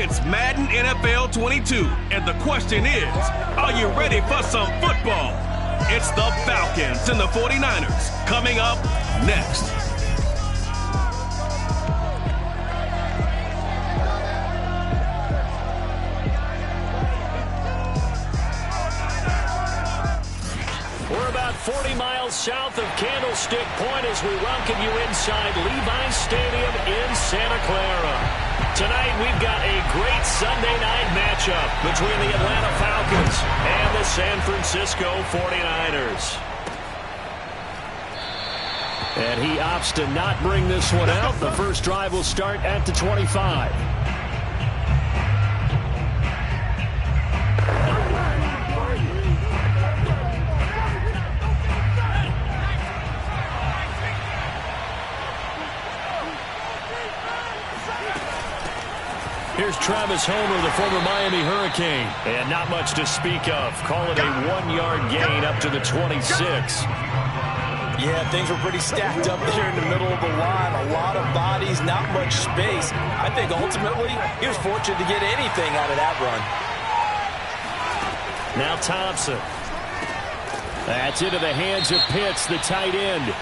It's Madden NFL 22, and the question is, are you ready for some football? It's the Falcons and the 49ers coming up next. We're about 40 miles south of Candlestick Point as we welcome you inside Levi's Stadium in Santa Clara. Tonight we've got a great Sunday night matchup between the Atlanta Falcons and the San Francisco 49ers. And he opts to not bring this one out. The first drive will start at the 25. Here's Travis Homer, the former Miami Hurricane. And not much to speak of. Call it a 1-yard gain up to the 26. Yeah, things were pretty stacked up there in the middle of the line. A lot of bodies, not much space. I think ultimately he was fortunate to get anything out of that run. Now Thompson. That's into the hands of Pitts, the tight end.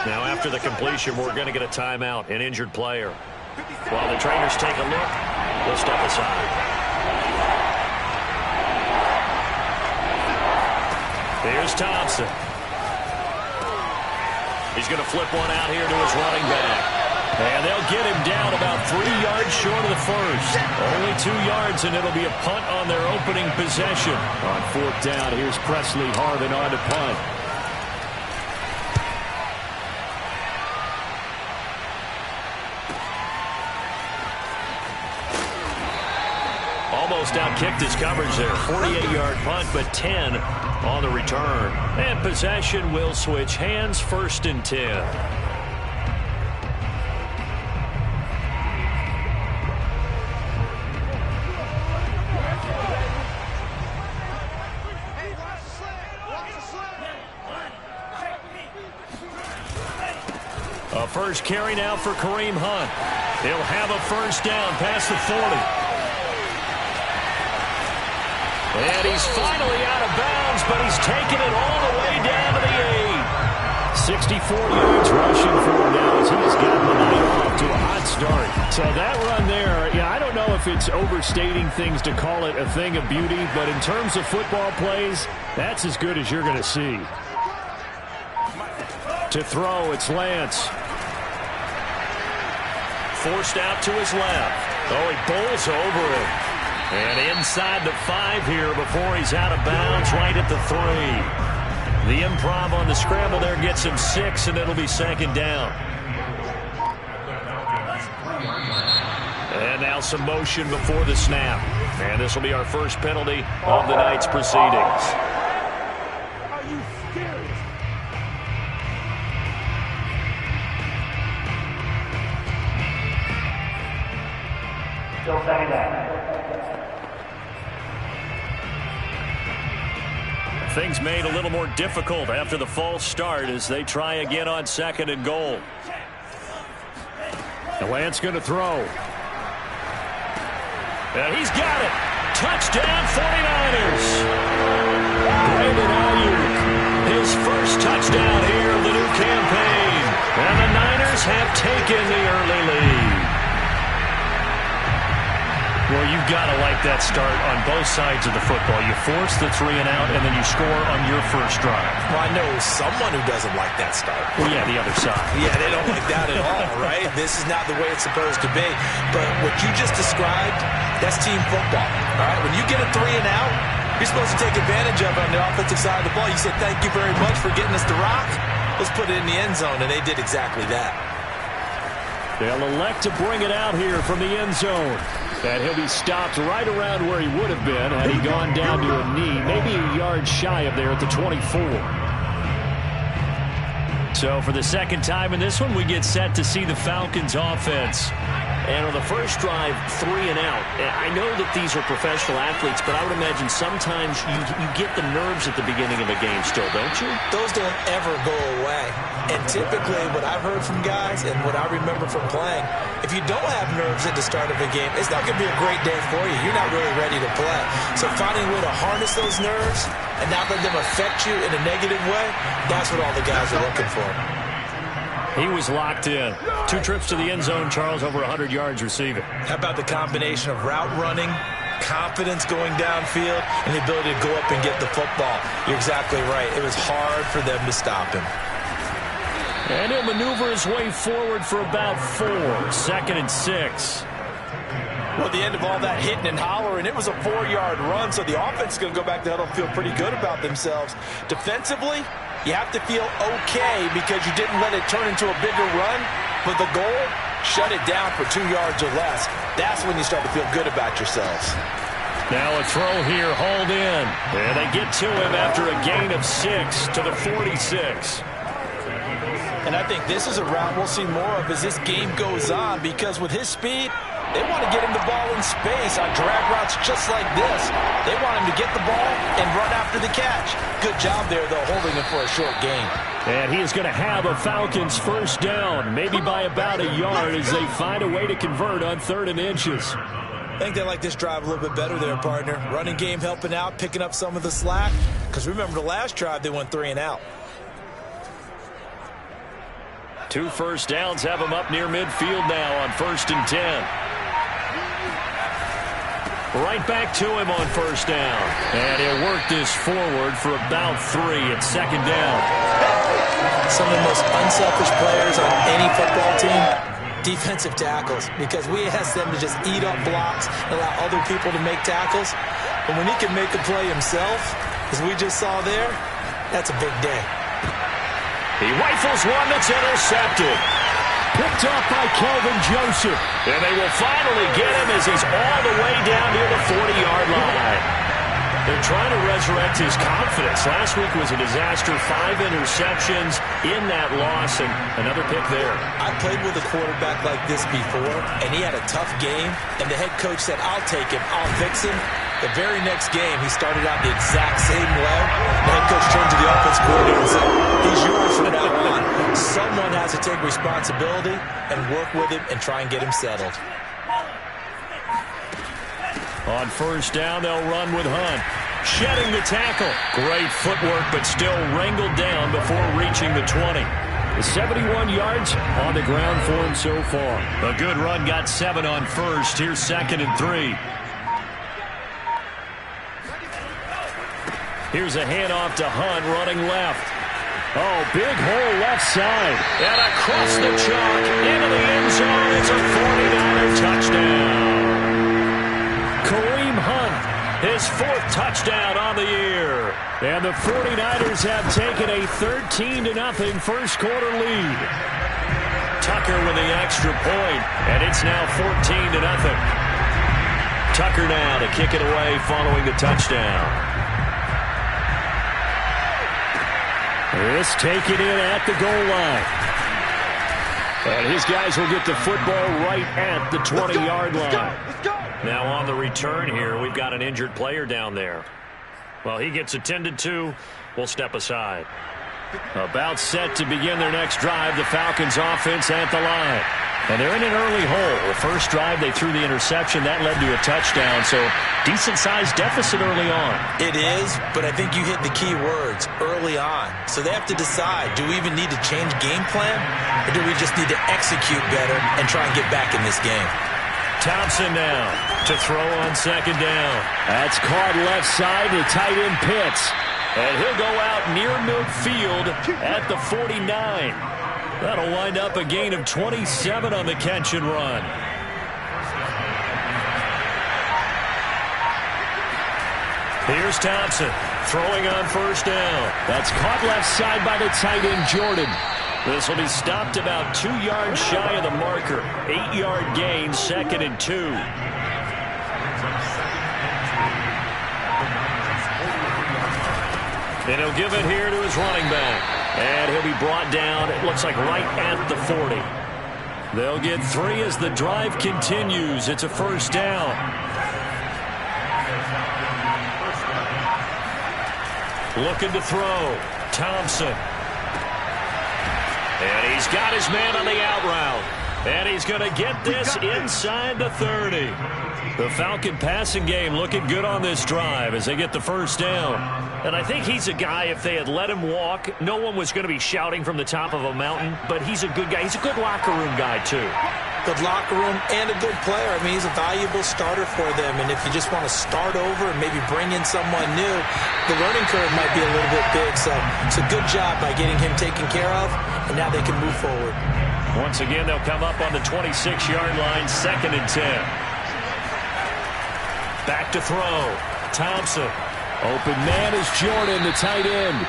Now after the completion, we're going to get a timeout, an injured player. While the trainers take a look, we'll step aside. Here's Thompson. He's going to flip one out here to his running back. And they'll get him down about 3 yards short of the first. Only 2 yards, and it'll be a punt on their opening possession. On fourth down, here's Presley Harvin on to punt. Almost outkicked his coverage there. 48-yard punt, but 10 on the return. And possession will switch hands, 1st and 10. A first carry now for Kareem Hunt. He'll have a first down past the 40. And he's finally out of bounds, but he's taken it all the way down to the 8. 64 yards rushing for him now as he has gotten the night off to a hot start. So that run there, yeah, I don't know if it's overstating things to call it a thing of beauty, but in terms of football plays, that's as good as you're going to see. To throw, it's Lance. Forced out to his left. Oh, he bowls over it. And inside the 5 here before he's out of bounds, right at the 3. The improv on the scramble there gets him 6, and it'll be 2nd down. And now some motion before the snap. And this will be our first penalty of the night's proceedings. Are you serious? Still 2nd down. Things made a little more difficult after the false start as they try again on 2nd and goal. And Lance going to throw. And he's got it. Touchdown 49ers. Brandon Ayuk, his first touchdown here of the new campaign. And the Niners have taken the early lead. Well, you've got to like that start on both sides of the football. You force the 3 and out, and then you score on your first drive. Well, I know someone who doesn't like that start. Well, yeah, the other side. Yeah, they don't like that at all, right? This is not the way it's supposed to be. But what you just described, that's team football, all right? When you get a 3 and out, you're supposed to take advantage of it on the offensive side of the ball. You said, thank you very much for getting us the rock. Let's put it in the end zone, and they did exactly that. They'll elect to bring it out here from the end zone. And he'll be stopped right around where he would have been had he gone down to a knee, maybe a yard shy of there at the 24. So for the second time in this one, we get set to see the Falcons offense. And on the first drive, 3 and out. I know that these are professional athletes, but I would imagine sometimes you get the nerves at the beginning of a game still, don't you? Those don't ever go away. And typically what I've heard from guys and what I remember from playing, if you don't have nerves at the start of a game, it's not going to be a great day for you. You're not really ready to play. So finding a way to harness those nerves and not let them affect you in a negative way, that's what all the guys are looking for. He was locked in. 2 trips to the end zone, Charles, over 100 yards receiving. How about the combination of route running, confidence going downfield, and the ability to go up and get the football? You're exactly right. It was hard for them to stop him. And he'll maneuver his way forward for about 4. 2nd and 6. Well, at the end of all that hitting and hollering, it was a 4-yard run, so the offense is going to go back to huddle and feel pretty good about themselves. Defensively, you have to feel okay because you didn't let it turn into a bigger run, but the goal, shut it down for 2 yards or less. That's when you start to feel good about yourselves. Now a throw here, hauled in. And they get to him after a gain of 6 to the 46. And I think this is a route we'll see more of as this game goes on, because with his speed, they want to get him the ball in space on drag routes just like this. They want him to get the ball and run after the catch. Good job there, though, holding him for a short gain. And he is going to have a Falcons first down, maybe by about a yard as they find a way to convert on 3rd and inches. I think they like this drive a little bit better there, partner. Running game helping out, picking up some of the slack. Because remember the last drive, they went 3 and out. 2 first downs have him up near midfield now on 1st and 10. Right back to him on 1st down. And he'll work this forward for about 3 at 2nd down. Some of the most unselfish players on any football team, defensive tackles, because we ask them to just eat up blocks and allow other people to make tackles. And when he can make a play himself, as we just saw there, that's a big day. He rifles one that's intercepted. Picked off by Kelvin Joseph. And they will finally get him as he's all the way down near the 40-yard line. They're trying to resurrect his confidence. Last week was a disaster. 5 interceptions in that loss, and another pick there. I played with a quarterback like this before, and he had a tough game, and the head coach said, I'll take him, I'll fix him. The very next game, he started out the exact same way. The head coach turned to the offense coordinator and said, he's yours from now on. Someone has to take responsibility and work with him and try and get him settled. On 1st down, they'll run with Hunt. Shedding the tackle. Great footwork, but still wrangled down before reaching the 20. 71 yards on the ground for him so far. A good run, got 7 on 1st. Here's 2nd and 3. Here's a handoff to Hunt, running left. Oh, big hole left side. And across the chalk, into the end zone. It's a 49er touchdown. Kareem Hunt, his 4th touchdown on the year. And the 49ers have taken a 13-0 first quarter lead. Tucker with the extra point, and it's now 14-0. Tucker now to kick it away following the touchdown. This taken in at the goal line. And his guys will get the football right at the 20-yard line. Now on the return here, we've got an injured player down there. Well, he gets attended to. We'll step aside. About set to begin their next drive, the Falcons offense at the line. And they're in an early hole. The first drive, they threw the interception. That led to a touchdown, so decent-sized deficit early on. It is, but I think you hit the key words, early on. So they have to decide, do we even need to change game plan, or do we just need to execute better and try and get back in this game? Thompson now to throw on 2nd down. That's caught left side to tight end Pitts. And he'll go out near midfield at the 49. That'll wind up a gain of 27 on the catch and run. Here's Thompson throwing on 1st down. That's caught left side by the tight end Jordan. This will be stopped about 2 yards shy of the marker. 8-yard gain, 2nd and 2. And he'll give it here to his running back. And he'll be brought down, it looks like right at the 40. They'll get 3 as the drive continues. It's a first down. Looking to throw. Thompson. And he's got his man on the out route. And he's going to get this inside the 30. The Falcon passing game looking good on this drive as they get the first down. And I think he's a guy, if they had let him walk, no one was going to be shouting from the top of a mountain. But he's a good guy. He's a good locker room guy, too. Good locker room and a good player. I mean, he's a valuable starter for them. And if you just want to start over and maybe bring in someone new, the learning curve might be a little bit big. So it's a good job by getting him taken care of, and now they can move forward. Once again, they'll come up on the 26-yard line, 2nd and 10. Back to throw. Thompson. Open man is Jordan, the tight end.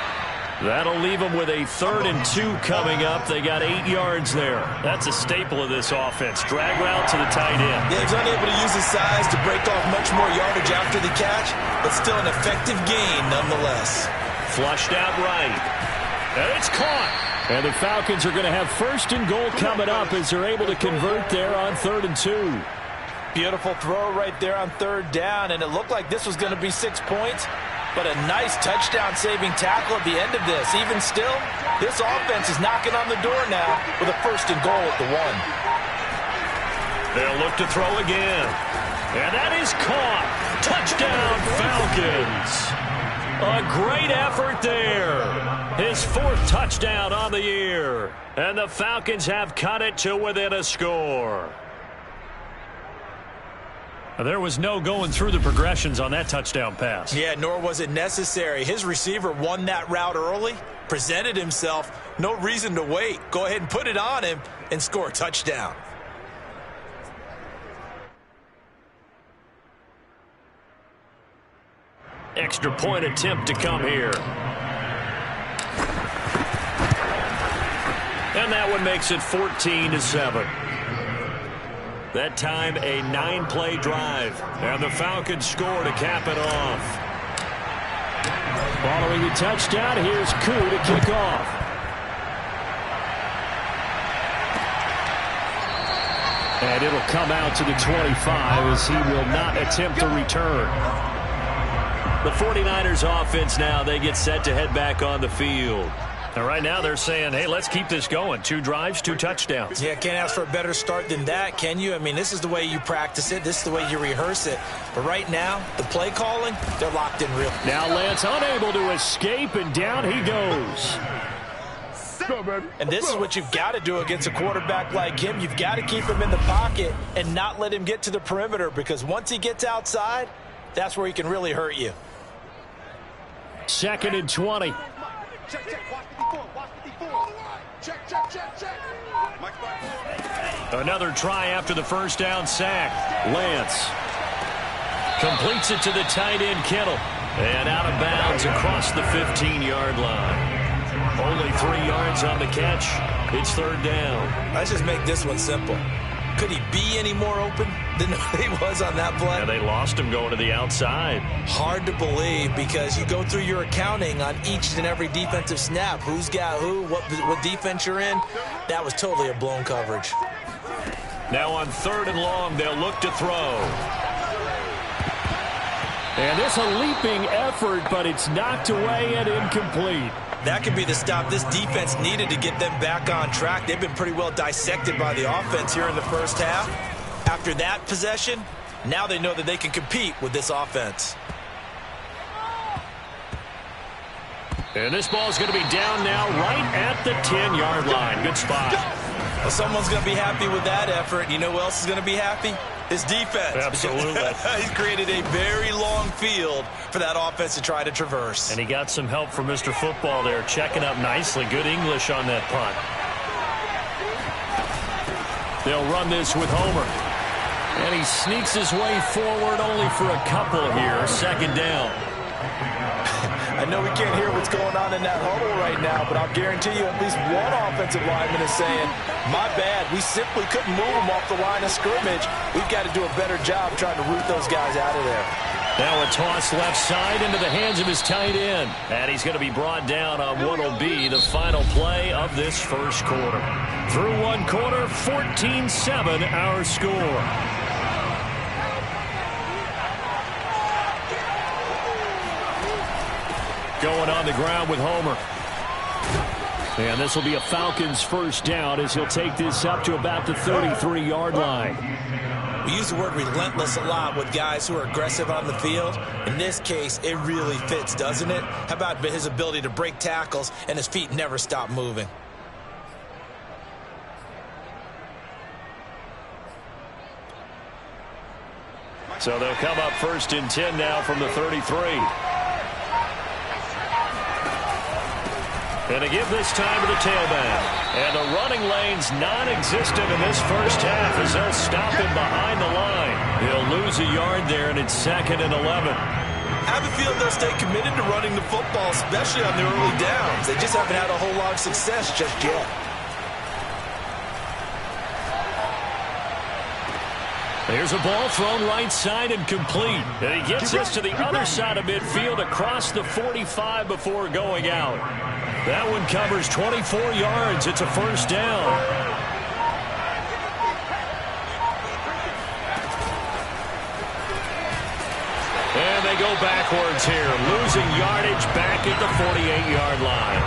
That'll leave them with a 3rd and 2 coming up. They got 8 yards there. That's a staple of this offense. Drag route to the tight end. Yeah, he's unable to use his size to break off much more yardage after the catch, but still an effective gain nonetheless. Flushed out right. And it's caught. And the Falcons are going to have 1st and goal coming up as they're able to convert there on 3rd and 2. Beautiful throw right there on 3rd down, and it looked like this was going to be 6 points. But a nice touchdown-saving tackle at the end of this. Even still, this offense is knocking on the door now with a 1st and goal at the 1. They'll look to throw again. And that is caught. Touchdown, Falcons. A great effort there. His 4th touchdown on the year. And the Falcons have cut it to within a score. There was no going through the progressions on that touchdown pass. Yeah, nor was it necessary. His receiver won that route early, presented himself. No reason to wait. Go ahead and put it on him and score a touchdown. Extra point attempt to come here. And that one makes it 14-7. That time, a 9-play drive. And the Falcons score to cap it off. Following the touchdown, here's Koo to kick off. And it'll come out to the 25 as he will not attempt to return. The 49ers offense now, they get set to head back on the field. And right now they're saying, hey, let's keep this going. 2 drives, 2 touchdowns. Yeah, can't ask for a better start than that, can you? I mean, this is the way you practice it. This is the way you rehearse it. But right now, the play calling, they're locked in real. Now Lance unable to escape, and down he goes. And this is what you've got to do against a quarterback like him. You've got to keep him in the pocket and not let him get to the perimeter, because once he gets outside, that's where he can really hurt you. 2nd and 20. Another try after the first down sack. Lance completes it to the tight end, Kittle. And out of bounds across the 15-yard line. Only 3 yards on the catch. It's 3rd down. Let's just make this one simple. Could he be any more open than he was on that play? Yeah, they lost him going to the outside. Hard to believe, because you go through your accounting on each and every defensive snap. Who's got who, what defense you're in. That was totally a blown coverage. Now on 3rd and long, they'll look to throw. And it's a leaping effort, but it's knocked away and incomplete. That could be the stop this defense needed to get them back on track. They've been pretty well dissected by the offense here in the first half. After that possession, now they know that they can compete with this offense. And this ball is going to be down now right at the 10-yard line. Good spot. Well, someone's going to be happy with that effort. You know who else is going to be happy? His defense. Absolutely. He's created a very long field for that offense to try to traverse. And he got some help from Mr. Football there, checking up nicely. Good English on that punt. They'll run this with Homer. And he sneaks his way forward only for a couple here. 2nd down. I know we can't hear what's going on in that huddle right now, but I'll guarantee you at least one offensive lineman is saying, my bad, we simply couldn't move them off the line of scrimmage. We've got to do a better job trying to root those guys out of there. Now a toss left side into the hands of his tight end. And he's going to be brought down on what will be the final play of this first quarter. Through one quarter, 14-7 our score. Going on the ground with Homer. And this will be a Falcons first down as he'll take this up to about the 33-yard line. We use the word relentless a lot with guys who are aggressive on the field. In this case, it really fits, doesn't it? How about his ability to break tackles and his feet never stop moving? So they'll come up 1st and 10 now from the 33. And a give this time to the tailback. And the running lane's non-existent in this first half as they'll stop him behind the line. He'll lose a yard there, and it's 2nd and 11. I have a feeling they'll stay committed to running the football, especially on their early downs. They just haven't had a whole lot of success just yet. There's a ball thrown right side and complete. And he gets this to the other side of midfield across the 45 before going out. That one covers 24 yards. It's a first down. And they go backwards here, losing yardage back at the 48-yard line.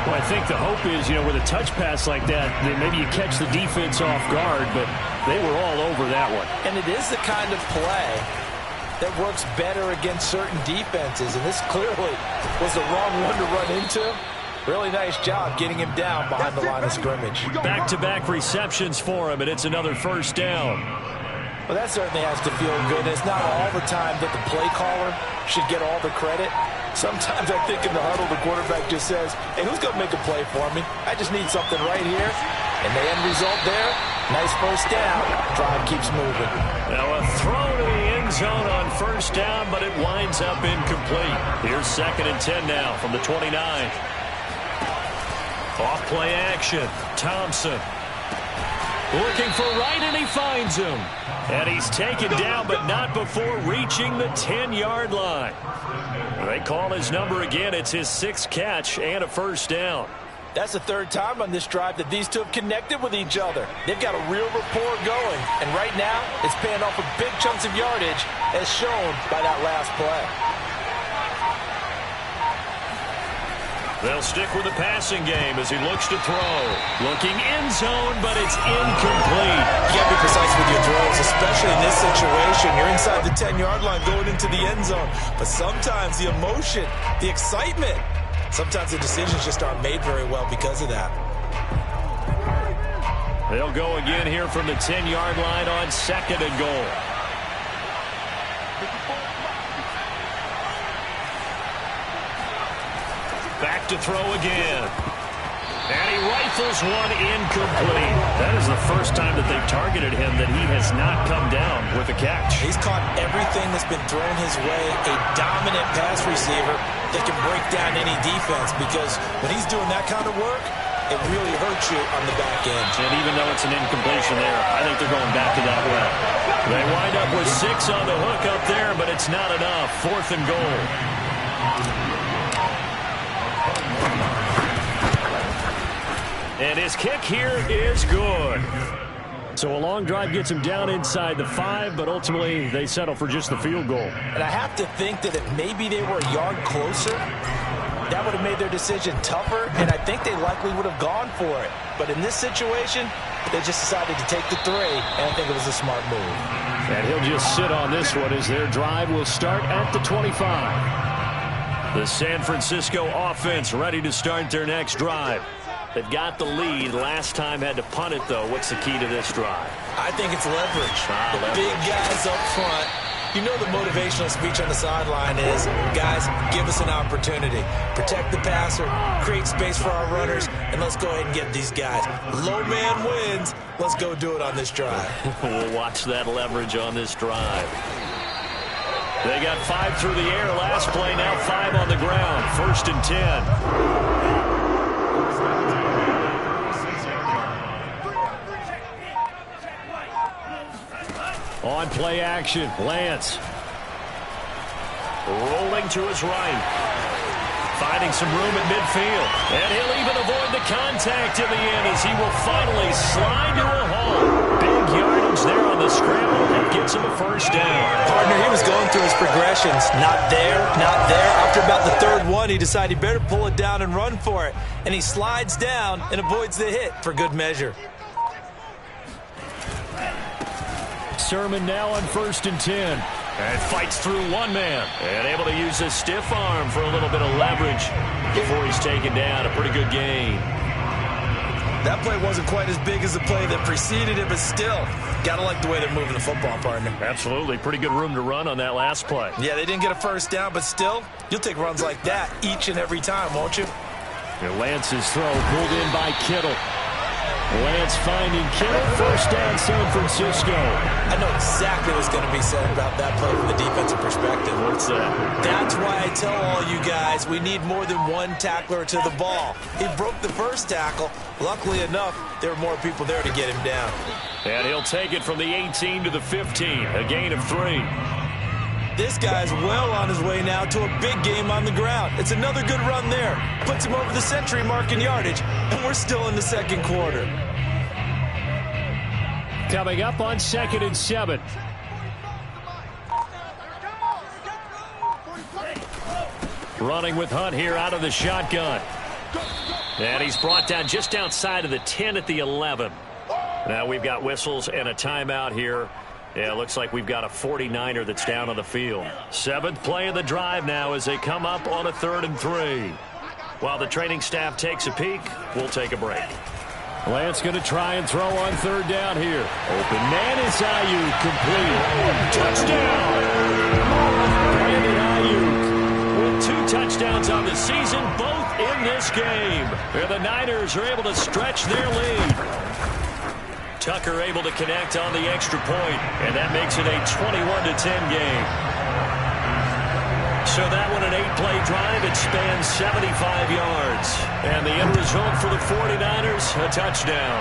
Well, I think the hope is, with a touch pass like that, maybe you catch the defense off guard, but they were all over that one. And it is the kind of play that works better against certain defenses, and this clearly was the wrong one to run into. Really nice job getting him down behind the line of scrimmage. Back-to-back receptions for him, and it's another first down. Well, that certainly has to feel good. It's not all the time that the play caller should get all the credit. Sometimes I think in the huddle, the quarterback just says, hey, who's going to make a play for me? I just need something right here. And the end result there, nice first down. Drive keeps moving. Now a throw to the end zone on first down, but it winds up incomplete. Here's 2nd and 10 now from the 29. Off play action. Thompson looking for right, and he finds him. And he's taken down, but not before reaching the 10-yard line. They call his number again. It's his 6th catch and a first down. That's the 3rd time on this drive that these two have connected with each other. They've got a real rapport going. And right now, it's paying off with big chunks of yardage, as shown by that last play. They'll stick with the passing game as he looks to throw. Looking end zone, but it's incomplete. You got to be precise with your throws, especially in this situation. You're inside the 10-yard line going into the end zone. But sometimes the emotion, the excitement, sometimes the decisions just aren't made very well because of that. They'll go again here from the 10-yard line on 2nd and goal. Back to throw again. And he rifles one incomplete. That is the first time that they've targeted him that he has not come down with a catch. He's caught everything that's been thrown his way. A dominant pass receiver that can break down any defense, because when he's doing that kind of work, it really hurts you on the back end. And even though it's an incompletion there, I think they're going back to that well. They wind up with 6 on the hook up there, but it's not enough. 4th and goal. And his kick here is good. So a long drive gets him down inside the 5, but ultimately they settle for just the field goal. And I have to think that if maybe they were a yard closer, that would have made their decision tougher, and I think they likely would have gone for it. But in this situation, they just decided to take the 3, and I think it was a smart move. And he'll just sit on this one as their drive will start at the 25. The San Francisco offense ready to start their next drive. They've got the lead. Last time had to punt it, though. What's the key to this drive? I think it's leverage. The big guys up front. You know the motivational speech on the sideline is, guys, give us an opportunity. Protect the passer, create space for our runners, and let's go ahead and get these guys. Low man wins. Let's go do it on this drive. We'll watch that leverage on this drive. They got 5 through the air last play, now 5 on the ground. 1st and 10. On play action, Lance Running to his right. Finding some room at midfield. And he'll even avoid the contact in the end as he will finally slide to a hole. Big yardage there on the scramble that gets him a first down. Partner, he was going through his progressions. Not there, not there. After about the third one, he decided he better pull it down and run for it. And he slides down and avoids the hit for good measure. Sermon now on 1st and 10. And fights through one man. And able to use his stiff arm for a little bit of leverage before he's taken down. A pretty good gain. That play wasn't quite as big as the play that preceded it, but still, gotta like the way they're moving the football, partner. Absolutely. Pretty good room to run on that last play. Yeah, they didn't get a first down, but still, you'll take runs like that each and every time, won't you? And Lance's throw pulled in by Kittle. Lance finding Kittle, first down San Francisco. I know exactly what's going to be said about that play from the defensive perspective. What's that? That's why I tell all you guys we need more than one tackler to the ball. He broke the first tackle. Luckily enough, there were more people there to get him down. And he'll take it from the 18 to the 15, a gain of 3. This guy's well on his way now to a big game on the ground. It's another good run there. Puts him over the century mark in yardage, and we're still in the second quarter. Coming up on 2nd and 7. Running with Hunt here out of the shotgun. And he's brought down just outside of the 10 at the 11. Now we've got whistles and a timeout here. Yeah, it looks like we've got a 49er that's down on the field. 7th play of the drive now as they come up on a 3rd and 3. While the training staff takes a peek, we'll take a break. Lance going to try and throw on 3rd down here. Open man is Ayuk, complete. Touchdown! Brandon Ayuk with 2 touchdowns on the season, both in this game. And the Niners are able to stretch their lead. Tucker able to connect on the extra point, and that makes it a 21-10 game. So that one, an 8-play drive. It spans 75 yards. And the end result for the 49ers, a touchdown.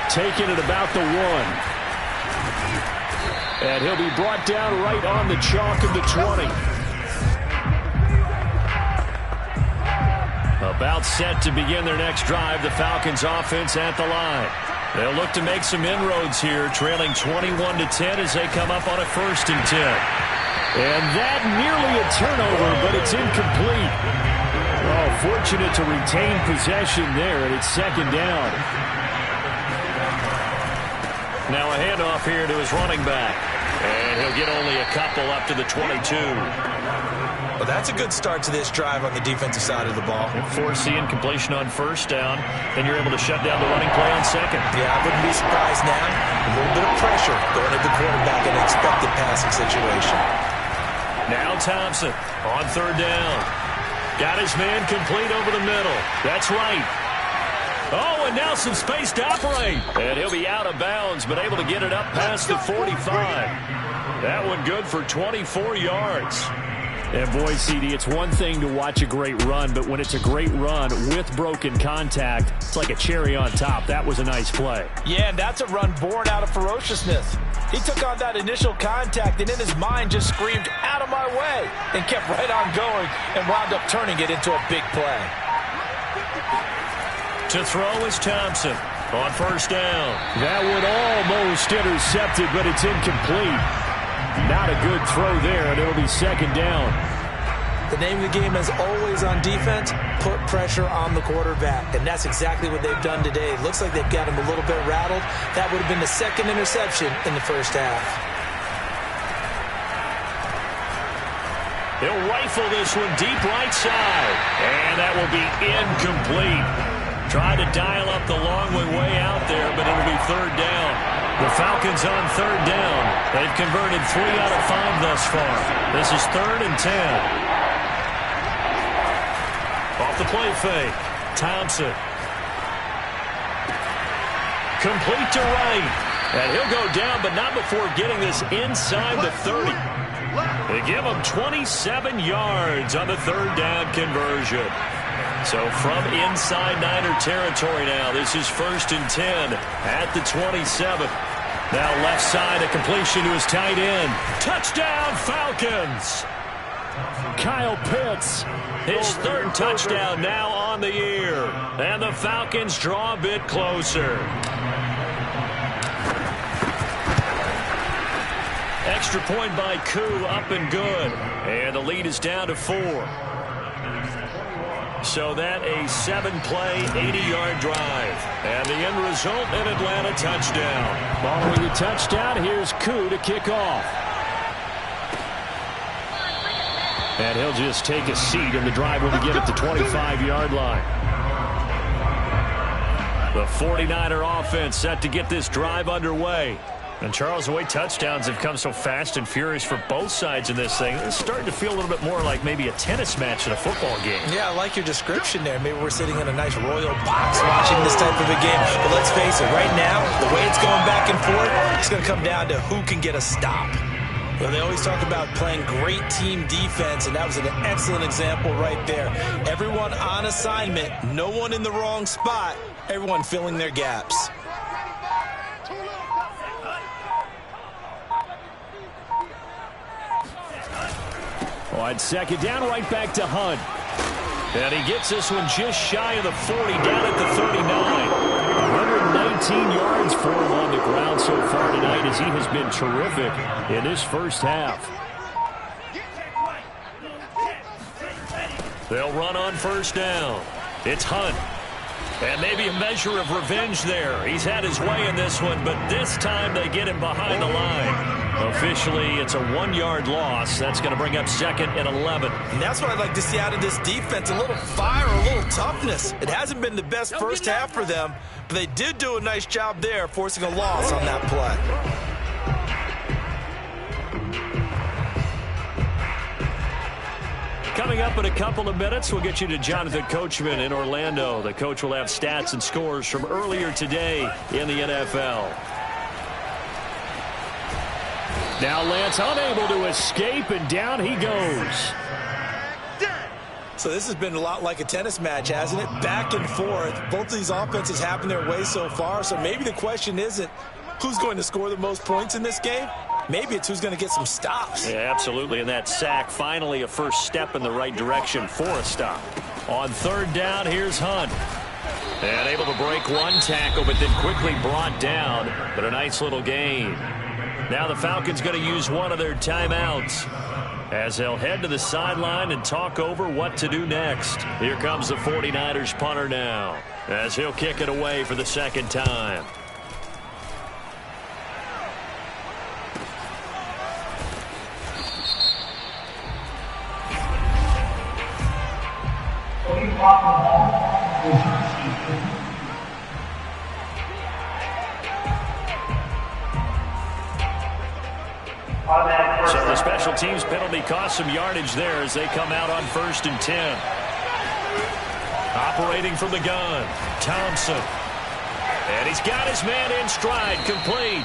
Taking it about the 1. And he'll be brought down right on the chalk of the 20. About set to begin their next drive, the Falcons offense at the line. They'll look to make some inroads here, trailing 21-10 as they come up on a 1st and 10. And that nearly a turnover, but it's incomplete. Oh, fortunate to retain possession there, and it's 2nd down. Now a handoff here to his running back. And he'll get only a couple up to the 22. Well, that's a good start to this drive on the defensive side of the ball. Forcing incompletion on 1st down, then you're able to shut down the running play on 2nd. Yeah, I wouldn't be surprised now. A little bit of pressure going at the quarterback in an expected passing situation. Now Thompson on 3rd down. Got his man complete over the middle. That's right. Oh, and now some space to operate. And he'll be out of bounds, but able to get it up past the 45. That one good for 24 yards. And boy, CD, it's one thing to watch a great run, but when it's a great run with broken contact, it's like a cherry on top. That was a nice play. Yeah, and that's a run born out of ferociousness. He took on that initial contact and in his mind just screamed, "Out of my way," and kept right on going and wound up turning it into a big play. To throw is Thompson on 1st down. That one almost intercepted, but it's incomplete. Not a good throw there, and it'll be 2nd down. The name of the game, as always on defense, put pressure on the quarterback, and that's exactly what they've done today. It looks like they've got him a little bit rattled. That would have been the 2nd interception in the 1st half. He'll rifle this one deep right side, and that will be incomplete. Tried to dial up the long way out there, but it'll be 3rd down. The Falcons on 3rd down. They've converted 3 out of 5 thus far. This is 3rd and 10. Off the play fake. Thompson. Complete to right. And he'll go down, but not before getting this inside the 30. They give him 27 yards on the 3rd down conversion. So from inside Niner territory now, this is 1st and 10 at the 27. Now left side, a completion to his tight end. Touchdown, Falcons! Kyle Pitts, his third touchdown now on the year. And the Falcons draw a bit closer. Extra point by Koo, up and good. And the lead is down to 4. So that a 7-play, 80-yard drive. And the end result, an Atlanta touchdown. Following the touchdown, here's Koo to kick off. And he'll just take a seat, and the drive will begin at the 25-yard line. The 49er offense set to get this drive underway. And, Charles, the way touchdowns have come so fast and furious for both sides in this thing, it's starting to feel a little bit more like maybe a tennis match in a football game. Yeah, I like your description there. Maybe we're sitting in a nice royal box watching this type of a game. But let's face it, right now, the way it's going back and forth, it's going to come down to who can get a stop. Well, they always talk about playing great team defense, and that was an excellent example right there. Everyone on assignment, no one in the wrong spot, everyone filling their gaps. On second down, right back to Hunt. And he gets this one just shy of the 40, down at the 39. 119 yards for him on the ground so far tonight, as he has been terrific in this first half. They'll run on first down. It's Hunt. And maybe a measure of revenge there. He's had his way in this one, but this time they get him behind the line. Officially, it's a 1-yard loss. That's going to bring up second and 11. And that's what I'd like to see out of this defense, a little fire, a little toughness. It hasn't been the best first half for them, but they did do a nice job there, forcing a loss on that play. Coming up in a couple of minutes, we'll get you to Jonathan Coachman in Orlando. The coach will have stats and scores from earlier today in the NFL. Now Lance unable to escape, and down he goes. So this has been a lot like a tennis match, hasn't it? Back and forth. Both of these offenses happen their way so far, so maybe the question isn't who's going to score the most points in this game. Maybe it's who's going to get some stops. Yeah, absolutely. And that sack, finally a first step in the right direction for a stop. On third down, here's Hunt. And able to break one tackle, but then quickly brought down. But a nice little gain. Now the Falcons going to use one of their timeouts, as they'll head to the sideline and talk over what to do next. Here comes the 49ers punter now, as he'll kick it away for the second time. So the special teams penalty cost some yardage there as they come out on 1st and 10. Operating from the gun, Thompson. And he's got his man in stride, complete.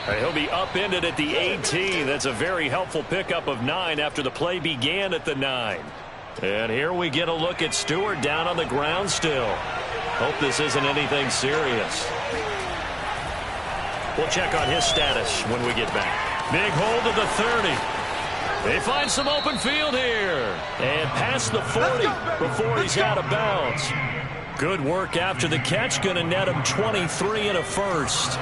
And he'll be upended at the 18. That's a very helpful pickup of 9 after the play began at the 9. And here we get a look at Stewart down on the ground still. Hope this isn't anything serious. We'll check on his status when we get back. Big hold to the 30. They find some open field here. And past the 40 before he's out of bounds. Good work after the catch. Going to net him 23 and a first.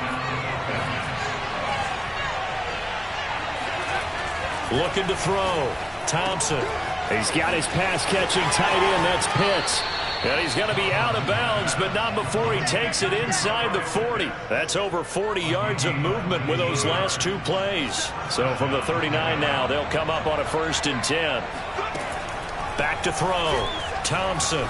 Looking to throw. Thompson. He's got his pass-catching tight end. That's Pitts. And he's going to be out of bounds, but not before he takes it inside the 40. That's over 40 yards of movement with those last 2 plays. So from the 39 now, they'll come up on a 1st and 10. Back to throw. Thompson.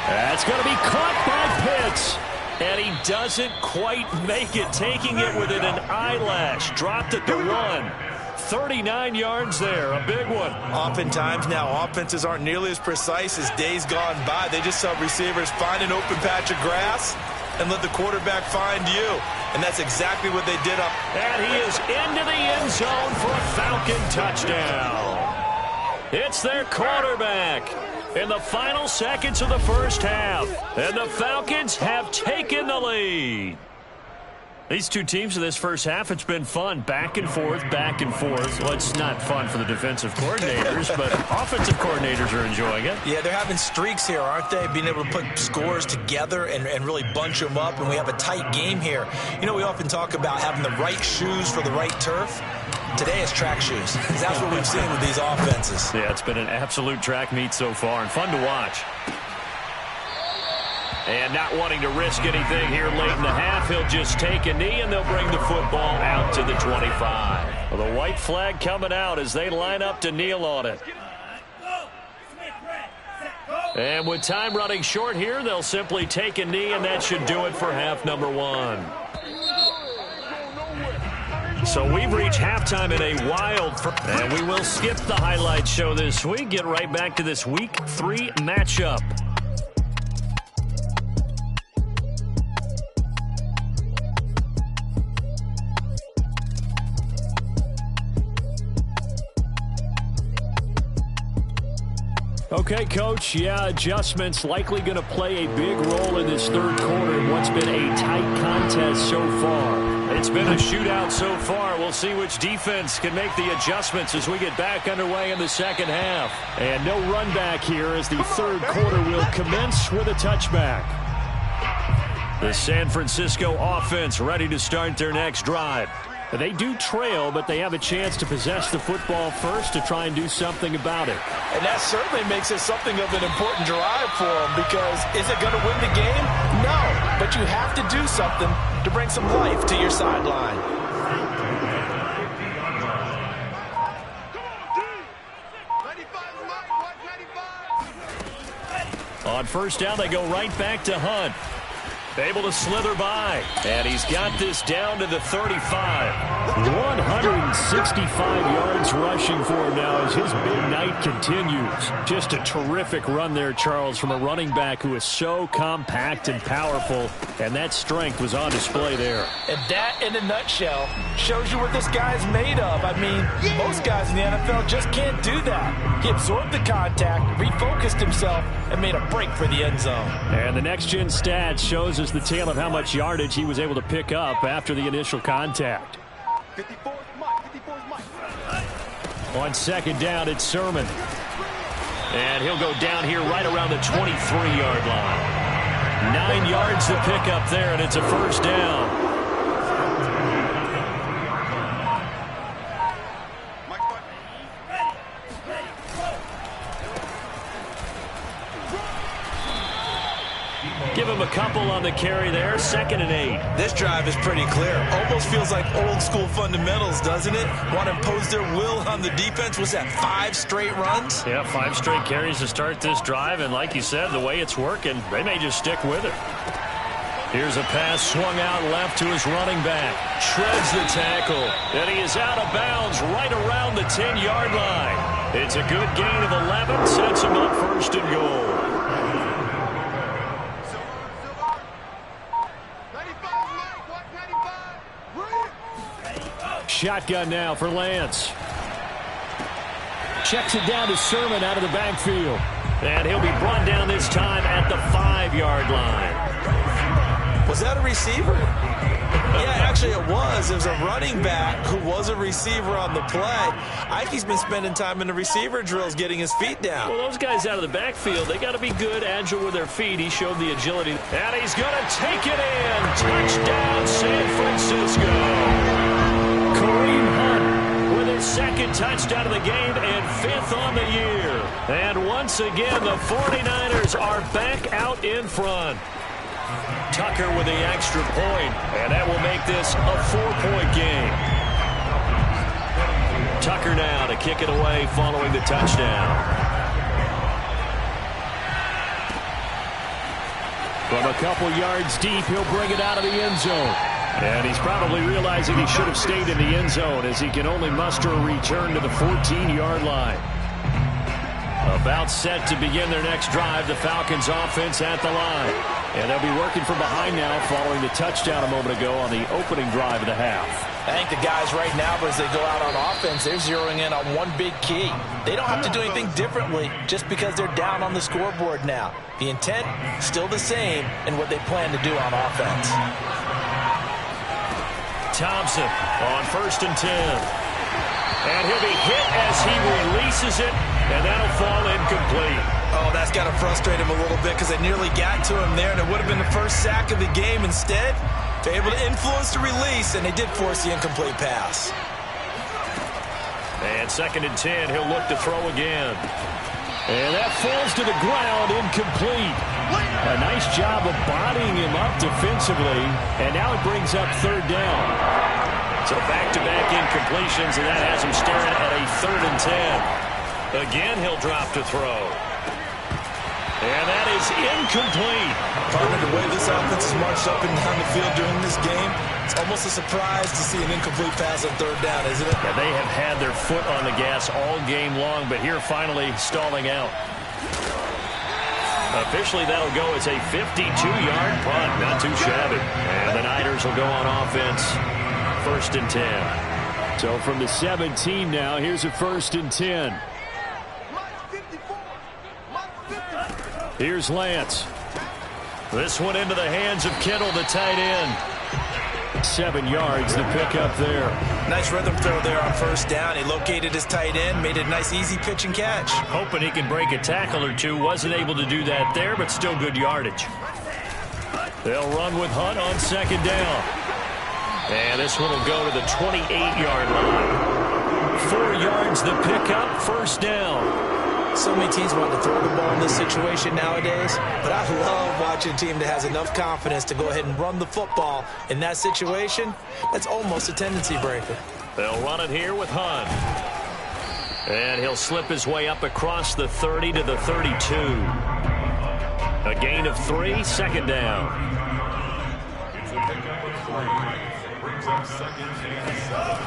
That's going to be caught by Pitts. And he doesn't quite make it, taking it within an eyelash. Dropped at the 1. 39 yards there, a big one. Oftentimes now, offenses aren't nearly as precise as days gone by. They just help receivers find an open patch of grass and let the quarterback find you. And that's exactly what they did up. And he is into the end zone for a Falcon touchdown. It's their quarterback in the final seconds of the first half. And the Falcons have taken the lead. These two teams in this first half, it's been fun. Back and forth, back and forth. Well, it's not fun for the defensive coordinators, but offensive coordinators are enjoying it. Yeah, they're having streaks here, aren't they? Being able to put scores together and really bunch them up, and we have a tight game here. You know, we often talk about having the right shoes for the right turf. Today it's track shoes. That's what we've seen with these offenses. Yeah, it's been an absolute track meet so far and fun to watch. And not wanting to risk anything here late in the half, he'll just take a knee, and they'll bring the football out to the 25. Well, the white flag coming out as they line up to kneel on it. And with time running short here, they'll simply take a knee, and that should do it for half number one. So we've reached halftime in a wild, and we will skip the highlight show this week. Get right back to this Week 3 matchup. Okay, Coach, yeah, adjustments likely going to play a big role in this third quarter in what's been a tight contest so far. It's been a shootout so far. We'll see which defense can make the adjustments as we get back underway in the second half. And no run back here as the third quarter will commence with a touchback. The San Francisco offense ready to start their next drive. They do trail, but they have a chance to possess the football first to try and do something about it. And that certainly makes it something of an important drive for them, because is it going to win the game? No, but you have to do something to bring some life to your sideline. On first down, they go right back to Hunt. Able to slither by, and he's got this down to the 35. 165 yards rushing for him now as his big night continues. Just a terrific run there, Charles, from a running back who is so compact and powerful, and that strength was on display there. And that, in a nutshell, shows you what this guy's made of. I mean, most guys in the NFL just can't do that. He absorbed the contact, refocused himself, and made a break for the end zone. And the next-gen stats shows us the tale of how much yardage he was able to pick up after the initial contact. 54 is Mike. 54 is Mike. On second down, it's Sermon. And he'll go down here right around the 23-yard line. 9 yards to pick up there, and it's a first down. Give him a couple on the carry there. 2nd and 8. This drive is pretty clear. Almost feels like old school fundamentals, doesn't it? Want to impose their will on the defense. Was that 5 straight runs? Yeah, 5 straight carries to start this drive. And like you said, the way it's working, they may just stick with it. Here's a pass swung out left to his running back. Shreds the tackle. And he is out of bounds right around the 10-yard line. It's a good gain of 11. Sets him up 1st and goal. Shotgun now for Lance. Checks it down to Sermon out of the backfield. And he'll be brought down this time at the 5-yard line. Was that a receiver? Yeah, actually it was. It was a running back who was a receiver on the play. Ike's been spending time in the receiver drills getting his feet down. Well, those guys out of the backfield, they got to be good, agile with their feet. He showed the agility. And he's going to take it in. Touchdown, San Francisco. Kareem Hunt with his 2nd touchdown of the game and 5th on the year. And once again, the 49ers are back out in front. Tucker with the extra point, and that will make this a 4-point game. Tucker now to kick it away following the touchdown. From a couple yards deep, he'll bring it out of the end zone. And he's probably realizing he should have stayed in the end zone as he can only muster a return to the 14-yard line. About set to begin their next drive, the Falcons offense at the line. And they'll be working from behind now following the touchdown a moment ago on the opening drive of the half. I think the guys right now, as they go out on offense, they're zeroing in on one big key. They don't have to do anything differently just because they're down on the scoreboard now. The intent, still the same in what they plan to do on offense. Thompson on 1st and 10. And he'll be hit as he releases it, and that'll fall incomplete. Oh, that's got to frustrate him a little bit because they nearly got to him there, and it would have been the first sack of the game. Instead, they're able to influence the release, and they did force the incomplete pass. And 2nd and 10, he'll look to throw again. And that falls to the ground, incomplete. A nice job of bodying him up defensively, and now it brings up 3rd down. So back-to-back incompletions, and that has him staring at a 3rd and 10. Again, he'll drop to throw. And that is incomplete. Partner, the way this offense has marched up and down the field during this game, it's almost a surprise to see an incomplete pass on 3rd down, isn't it? Yeah, they have had their foot on the gas all game long, but here finally stalling out. Officially, that'll go as a 52-yard punt. Not too shabby. And the Niners will go on offense. 1st and 10. So from the 17 now, here's a 1st and 10. Here's Lance. This one into the hands of Kittle, the tight end. 7 yards, the pickup there. Nice rhythm throw there on 1st down. He located his tight end, made it a nice easy pitch and catch. Hoping he can break a tackle or two. Wasn't able to do that there, but still good yardage. They'll run with Hunt on 2nd down. And this one will go to the 28-yard line. 4 yards, the pickup, 1st down. So many teams want to throw the ball in this situation nowadays, but I love watching a team that has enough confidence to go ahead and run the football. In that situation, that's almost a tendency breaker. They'll run it here with Hunt. And he'll slip his way up across the 30 to the 32. A gain of 3, 2nd down.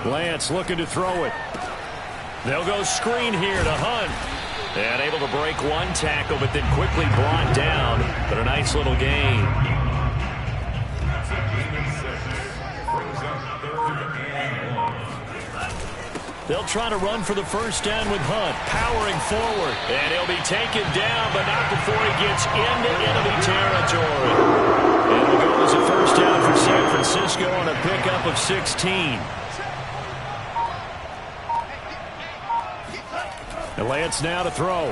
Lance looking to throw it. They'll go screen here to Hunt. And able to break one tackle, but then quickly brought down. But a nice little gain. They'll try to run for the 1st down with Hunt. Powering forward. And he'll be taken down, but not before he gets into enemy territory. And it'll go as a 1st down for San Francisco on a pickup of 16. And Lance now to throw.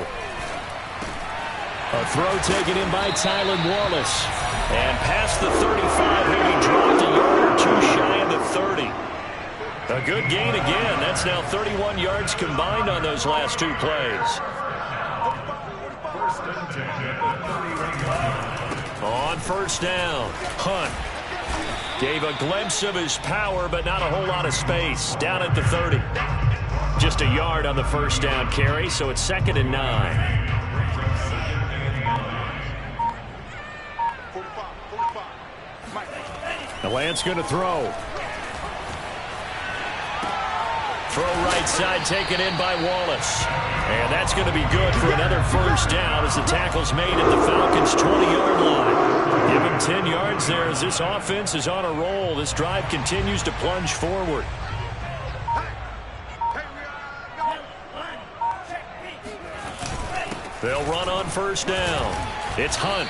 A throw taken in by Tylan Wallace. And past the 35, he'll be dropped a yard or 2 shy of the 30. A good gain again. That's now 31 yards combined on those last 2 plays. On 1st down, Hunt gave a glimpse of his power, but not a whole lot of space. Down at the 30. Just a yard on the 1st down carry, so it's 2nd and 9. The Lance going to throw. Throw right side taken in by Wallace. And that's going to be good for another 1st down as the tackle's made at the Falcons' 20-yard line. Give him 10 yards there as this offense is on a roll. This drive continues to plunge forward. They'll run on 1st down. It's Hunt.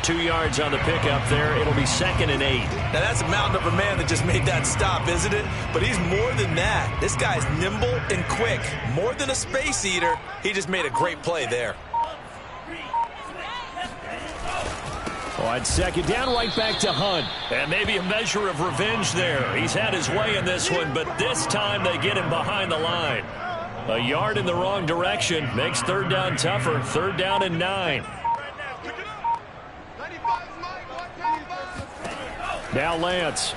2 yards on the pickup there. It'll be 2nd and 8. Now that's a mountain of a man that just made that stop, isn't it? But he's more than that. This guy's nimble and quick. More than a space eater, he just made a great play there. On 2nd down, right back to Hunt. And maybe a measure of revenge there. He's had his way in this one, but this time they get him behind the line. A yard in the wrong direction makes 3rd down tougher. 3rd down and 9. Now Lance.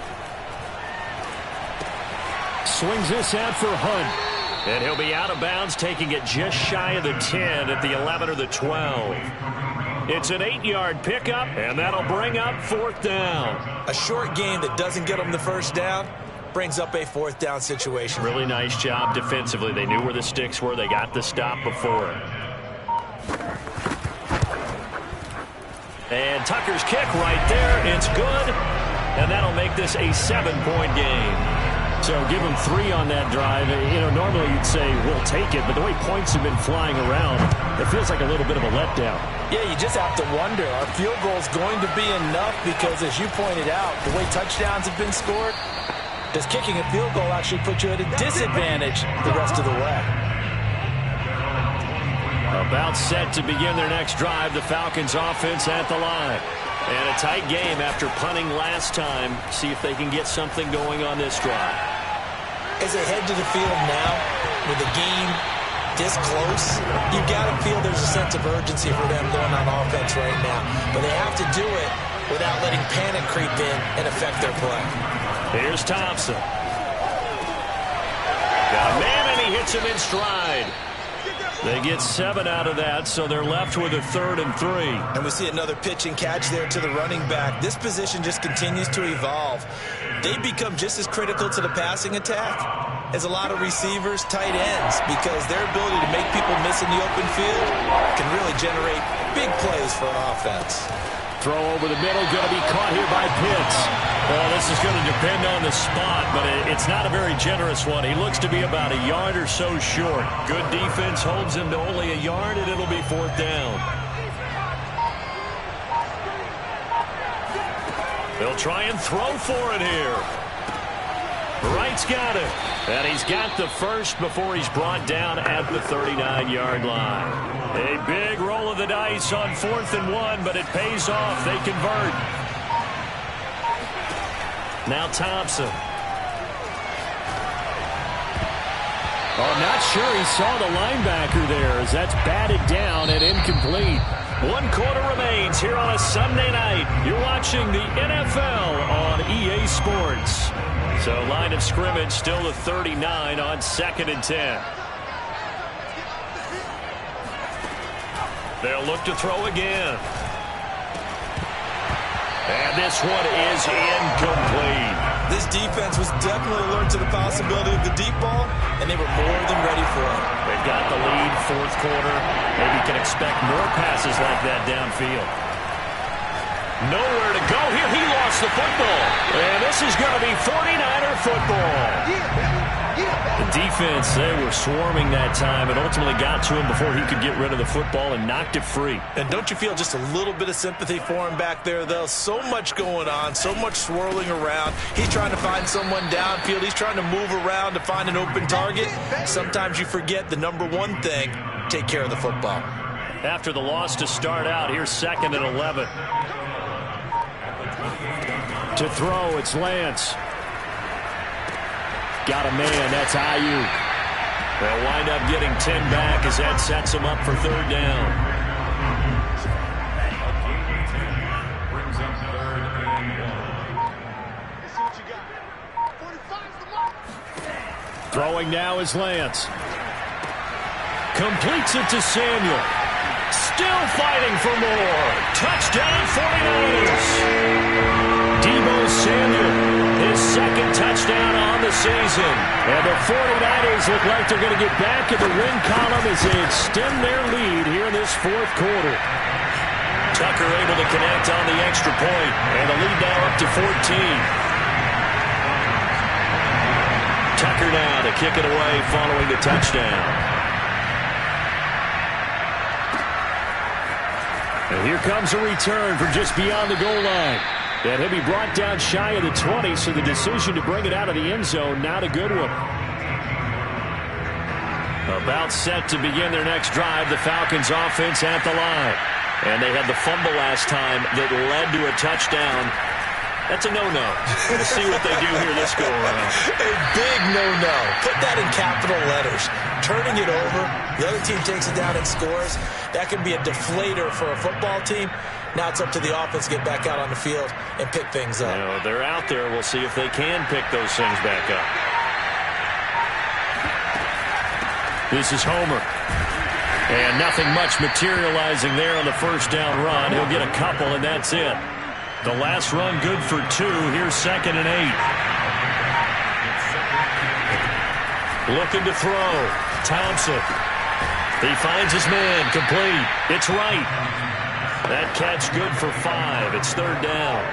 Swings this out for Hunt. And he'll be out of bounds, taking it just shy of the 10 at the 11 or the 12. It's an 8-yard pickup, and that'll bring up 4th down. A short game that doesn't get him the 1st down brings up a 4th down situation. Really nice job defensively. They knew where the sticks were. They got the stop before. And Tucker's kick right there. It's good. And that'll make this a 7-point game. So give them 3 on that drive. You know, normally you'd say we'll take it, but the way points have been flying around, it feels like a little bit of a letdown. Yeah, you just have to wonder, are field goals going to be enough? Because as you pointed out, the way touchdowns have been scored, does kicking a field goal actually put you at a disadvantage the rest of the way? About set to begin their next drive, the Falcons offense at the line. And a tight game after punting last time. See if they can get something going on this drive. As they head to the field now, with the game this close, you've got to feel there's a sense of urgency for them going on offense right now. But they have to do it without letting panic creep in and affect their play. Here's Thompson. Got a man, and he hits him in stride. They get 7 out of that, so they're left with a 3rd and 3. And we see another pitch and catch there to the running back. This position just continues to evolve. They become just as critical to the passing attack as a lot of receivers, tight ends, because their ability to make people miss in the open field can really generate big plays for an offense. Throw over the middle, going to be caught here by Pitts. Well, this is going to depend on the spot, but it's not a very generous one. He looks to be about a yard or so short. Good defense holds him to only a yard, and it'll be 4th down. They'll try and throw for it here. Wright's got it. And he's got the first before he's brought down at the 39-yard line. A big roll of the dice on 4th and 1, but it pays off. They convert. Now Thompson. Oh, not sure he saw the linebacker there as that's batted down and incomplete. 1 quarter remains here on a Sunday night. You're watching the NFL on EA Sports. So line of scrimmage still the 39 on 2nd and 10. They'll look to throw again. And this one is incomplete. This defense was definitely alert to the possibility of the deep ball, and they were more than ready for it. They've got the lead, 4th quarter. Maybe can expect more passes like that downfield. Nowhere to go here. He lost the football. And this is going to be 49er football. The defense, they were swarming that time and ultimately got to him before he could get rid of the football and knocked it free. And don't you feel just a little bit of sympathy for him back there, though? So much going on, so much swirling around. He's trying to find someone downfield. He's trying to move around to find an open target. Sometimes you forget the number one thing, take care of the football. After the loss to start out, here's 2nd and 11. To throw, it's Lance. Got a man, that's Ayuk. They'll wind up getting 10 back as that sets them up for 3rd down. Throwing now is Lance. Completes it to Samuel. Still fighting for more. Touchdown 49ers. Deebo Samuel, his 2nd touchdown on the season. And the 49ers look like they're going to get back in the win column as they extend their lead here in this 4th quarter. Tucker able to connect on the extra point, and the lead now up to 14. Tucker now to kick it away following the touchdown. And here comes a return from just beyond the goal line. And he'll be brought down shy of the 20, so the decision to bring it out of the end zone, not a good one. About set to begin their next drive, the Falcons offense at the line. And they had the fumble last time that led to a touchdown. That's a no-no. We'll see what they do here this go-around. A big no-no. Put that in capital letters. Turning it over, the other team takes it down and scores. That can be a deflator for a football team. Now it's up to the offense to get back out on the field and pick things up. You know, they're out there. We'll see if they can pick those things back up. This is Homer. And nothing much materializing there on the 1st down run. He'll get a couple, and that's it. The last run good for 2. Here's 2nd and 8. Looking to throw. Thompson. He finds his man. Complete. It's Wright. That catch good for 5. It's 3rd down.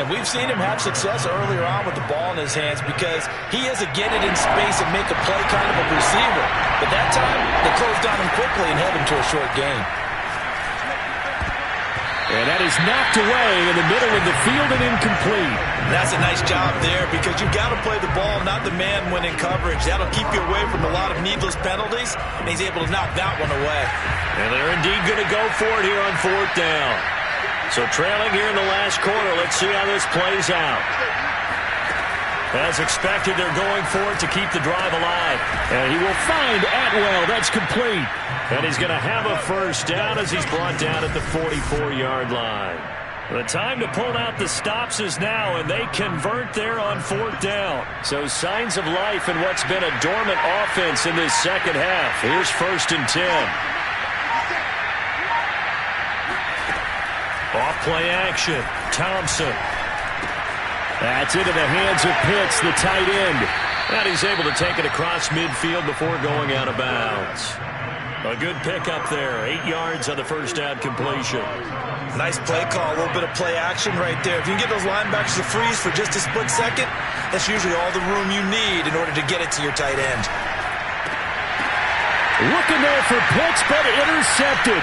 And we've seen him have success earlier on with the ball in his hands because he is a get it in space and make a play kind of a receiver. But that time, they closed on him quickly and held him to a short gain. And that is knocked away in the middle of the field and incomplete. That's a nice job there because you've got to play the ball, not the man when in coverage. That'll keep you away from a lot of needless penalties, and he's able to knock that one away. And they're indeed going to go for it here on 4th down. So trailing here in the last quarter, let's see how this plays out. As expected, they're going for it to keep the drive alive. And he will find Atwell. That's complete. And he's going to have a first down as he's brought down at the 44-yard line. The time to pull out the stops is now, and they convert there on 4th down. So signs of life in what's been a dormant offense in this second half. Here's 1st and 10. Off-play action. Thompson. That's into the hands of Pitts, the tight end. And he's able to take it across midfield before going out of bounds. A good pickup there. 8 yards on the first down completion. Nice play call. A little bit of play action right there. If you can get those linebackers to freeze for just a split second, that's usually all the room you need in order to get it to your tight end. Looking there for Pitts, but intercepted.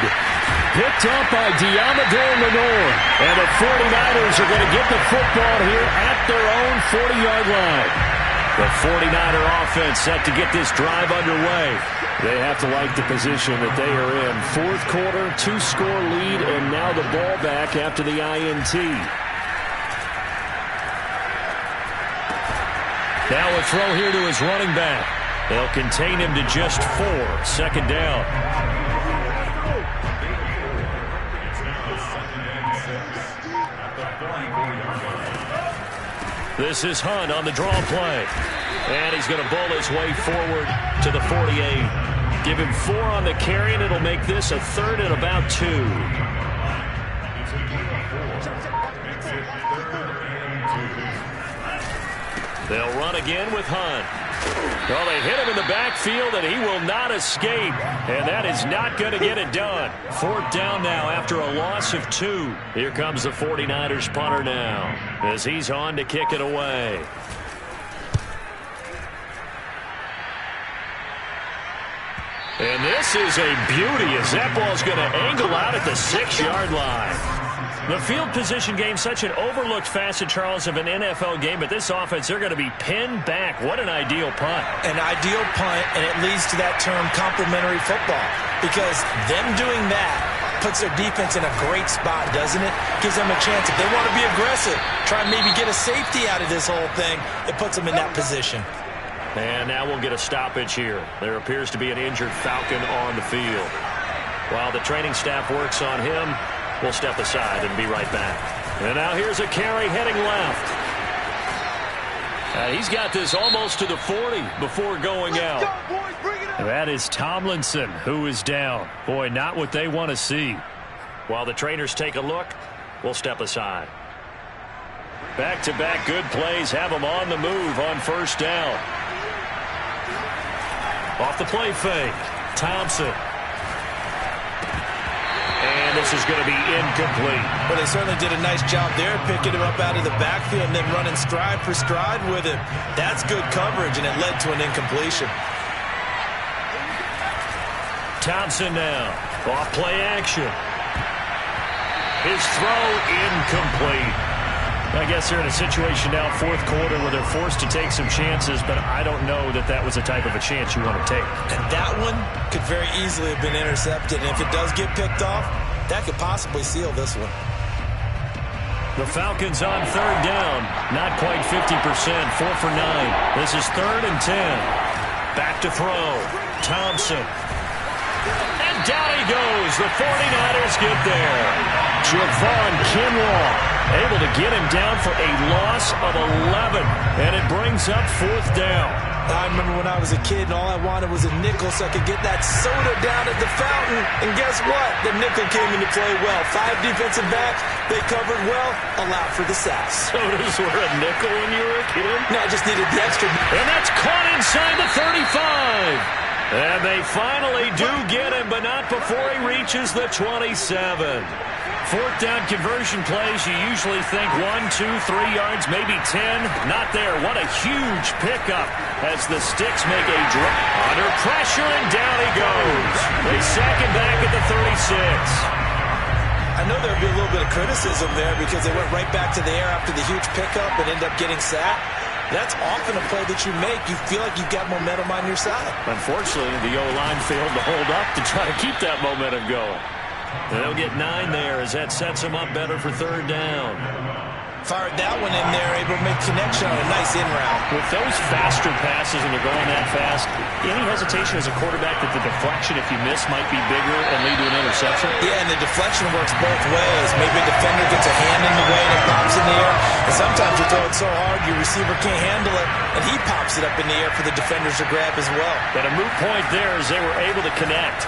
Picked up by Diamador Lenore. And the 49ers are going to get the football here at their own 40-yard line. The 49er offense set to get this drive underway. They have to like the position that they are in. 4th quarter, 2-score lead, and now the ball back after the INT. Now a throw here to his running back. They'll contain him to just 4. 2nd down. This is Hunt on the draw play. And he's going to bowl his way forward to the 48. Give him 4 on the carry, and it'll make this a 3rd and about 2. They'll run again with Hunt. Well, they hit him in the backfield, and he will not escape. And that is not going to get it done. 4th down now after a loss of 2. Here comes the 49ers punter now as he's on to kick it away. And this is a beauty as that ball's going to angle out at the 6-yard line. The field position game, such an overlooked facet, Charles, of an NFL game. But this offense, they're going to be pinned back. What an ideal punt. An ideal punt, and it leads to that term complementary football. Because them doing that puts their defense in a great spot, doesn't it? Gives them a chance. If they want to be aggressive, try and maybe get a safety out of this whole thing, it puts them in that position. And now we'll get a stoppage here. There appears to be an injured Falcon on the field. While the training staff works on him, we'll step aside and be right back. And now here's a carry heading left. He's got this almost to the 40 before going out. That is Tomlinson who is down. Boy, not what they want to see. While the trainers take a look, we'll step aside. Back-to-back good plays have them on the move on 1st down. Off the play fake, Thompson. And this is going to be incomplete. Well, they certainly did a nice job there, picking him up out of the backfield and then running stride for stride with him. That's good coverage, and it led to an incompletion. Thompson now. Off play action. His throw incomplete. I guess they're in a situation now, 4th quarter, where they're forced to take some chances, but I don't know that that was the type of a chance you want to take. And that one could very easily have been intercepted. And if it does get picked off, that could possibly seal this one. The Falcons on 3rd down. Not quite 50%. 4 for 9. This is 3rd and 10. Back to throw. Thompson. And down he goes. The 49ers get there. Javon Kinlaw able to get him down for a loss of 11. And it brings up 4th down. I remember when I was a kid and all I wanted was a nickel so I could get that soda down at the fountain. And guess what? The nickel came into play well. 5 defensive backs. They covered well. Allowed for the sacks. Sodas were a nickel when you were a kid? No, I just needed the extra. And that's caught inside the 35. And they finally do get him, but not before he reaches the 27. Fourth down conversion plays, you usually think 1, 2, 3 yards, maybe 10. Not there. What a huge pickup as the Sticks make a drop. Under pressure, and down he goes. They sack him back at the 36. I know there'll be a little bit of criticism there because they went right back to the air after the huge pickup and end up getting sacked. That's often a play that you make. You feel like you've got momentum on your side. Unfortunately, the O-line failed to hold up to try to keep that momentum going. And they'll get 9 there as that sets them up better for third down. Fired that one in there, able to make connection on a nice in route. With those faster passes and they're going that fast, any hesitation as a quarterback that the deflection, if you miss, might be bigger and lead to an interception? Yeah, and the deflection works both ways. Maybe a defender gets a hand in the way and it pops in the air. And sometimes you throw it so hard your receiver can't handle it, and he pops it up in the air for the defenders to grab as well. But a moot point there as they were able to connect.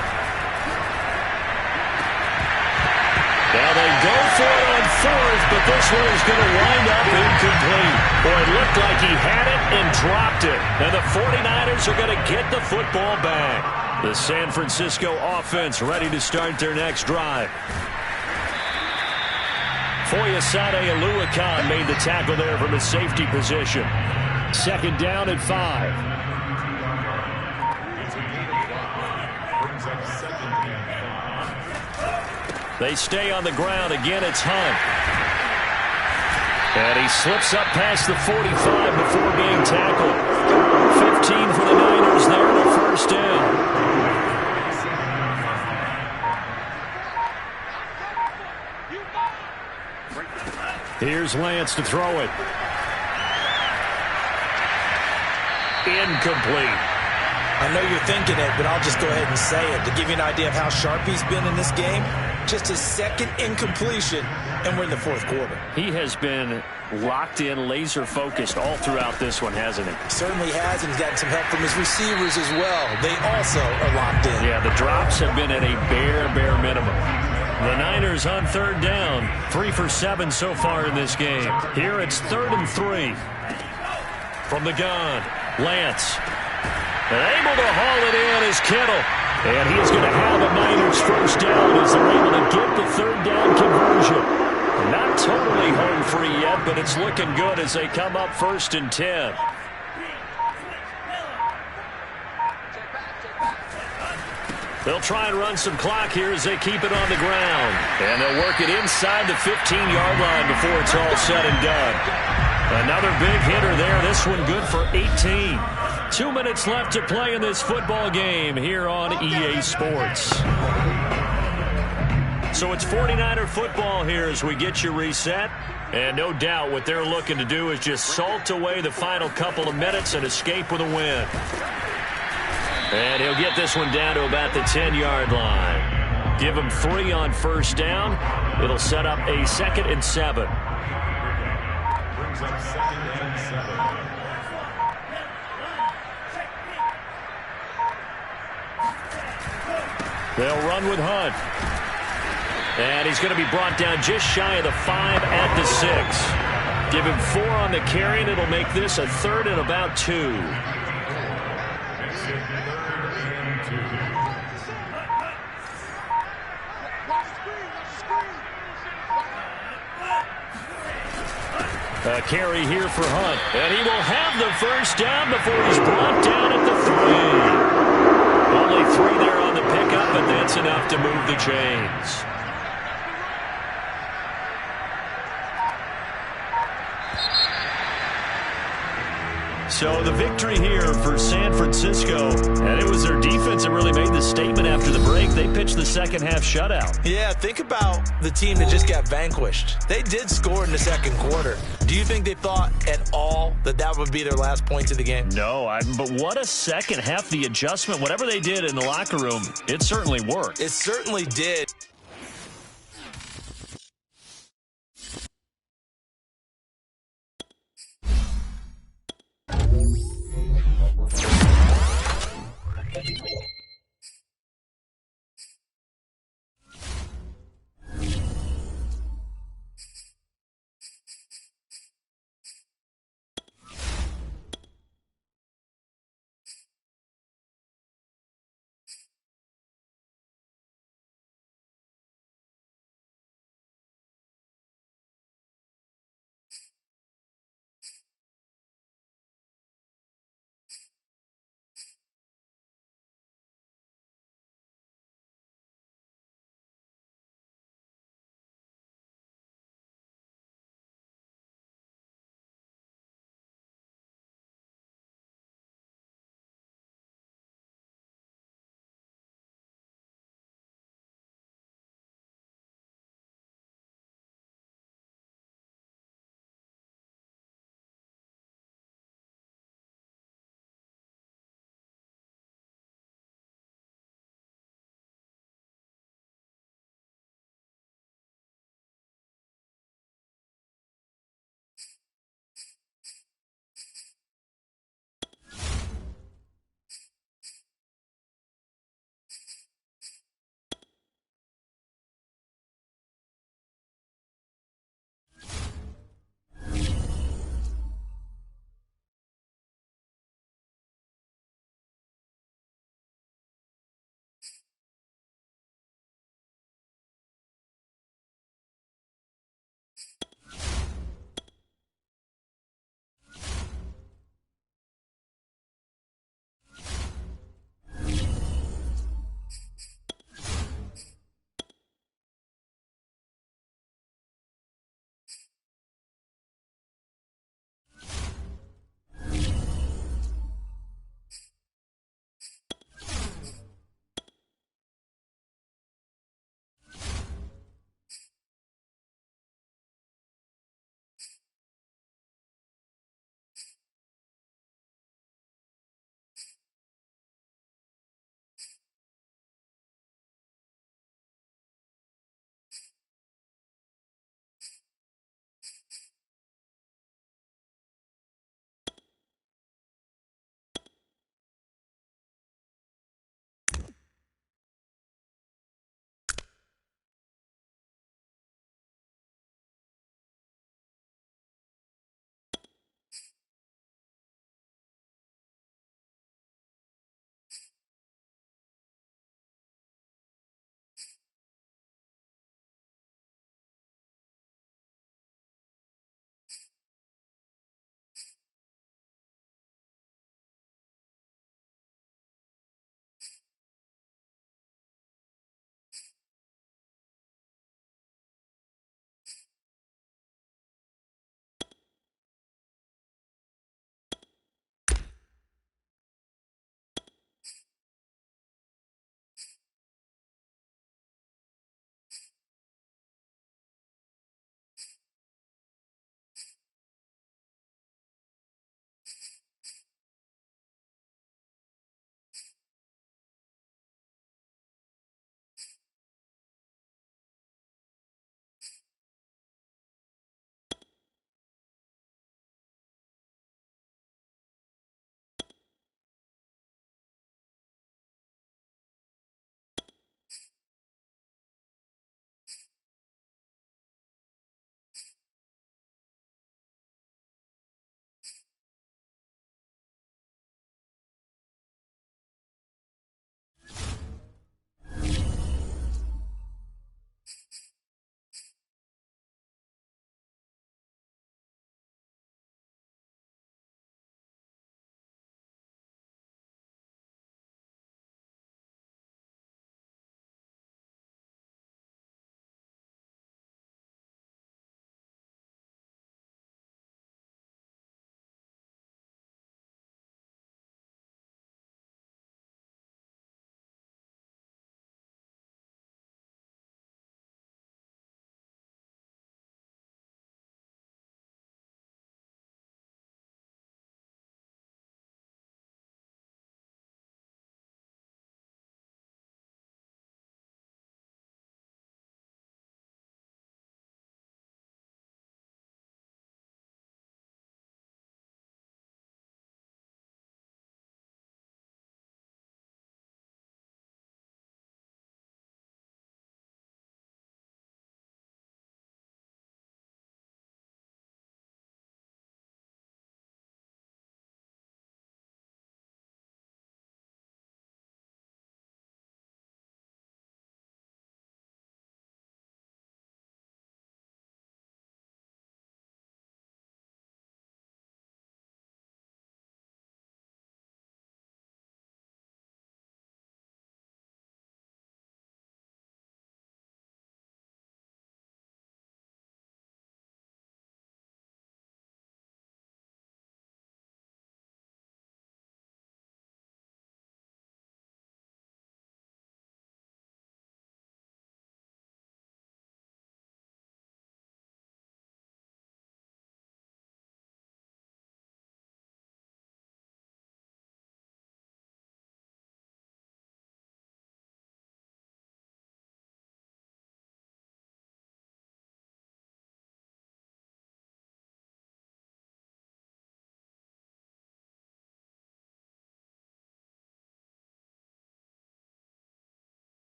Now they go for it on fourth, but this one is going to wind up incomplete. Boy, it looked like he had it and dropped it. And the 49ers are going to get the football back. The San Francisco offense ready to start their next drive. Foyesade Aluakan made the tackle there from his safety position. Second down at 5. They stay on the ground. Again, it's Hunt. And he slips up past the 45 before being tackled. 15 for the Niners there in a first down. Here's Lance to throw it. Incomplete. I know you're thinking it, but I'll just go ahead and say it. To give you an idea of how sharp he's been in this game, just his second incompletion, and we're in the fourth quarter. He has been locked in, laser-focused all throughout this one, hasn't he? Certainly has, and he's gotten some help from his receivers as well. They also are locked in. Yeah, the drops have been at a bare minimum. The Niners on third down, 3 for 7 so far in this game. Here it's 3rd and 3. From the gun, Lance. And able to haul it in is Kittle. And he is going to have a Niners first down as they're able to get the third down conversion. Not totally home free yet, but it's looking good as they come up 1st and 10. They'll try and run some clock here as they keep it on the ground. And they'll work it inside the 15-yard line before it's all said and done. Another big hitter there. This one good for 18. 2 minutes left to play in this football game here on EA Sports. So it's 49er football here as we get you reset. And no doubt what they're looking to do is just salt away the final couple of minutes and escape with a win. And he'll get this one down to about the 10-yard line. Give him 3 on first down. It'll set up a 2nd and 7. Brings up 2nd and 7. They'll run with Hunt. And he's going to be brought down just shy of the 5 at the 6. Give him 4 on the carry, and it'll make this a 3rd and about 2. A carry here for Hunt. And he will have the first down before he's brought down at the 3. Only 3 there on the pickup, but that's enough to move the chains. So the victory here for San Francisco, and it was their defense that really made the statement after the break. They pitched the second-half shutout. Yeah, think about the team that just got vanquished. They did score in the second quarter. Do you think they thought at all that that would be their last points of the game? No, but what a second half. The adjustment, whatever they did in the locker room, it certainly worked. It certainly did.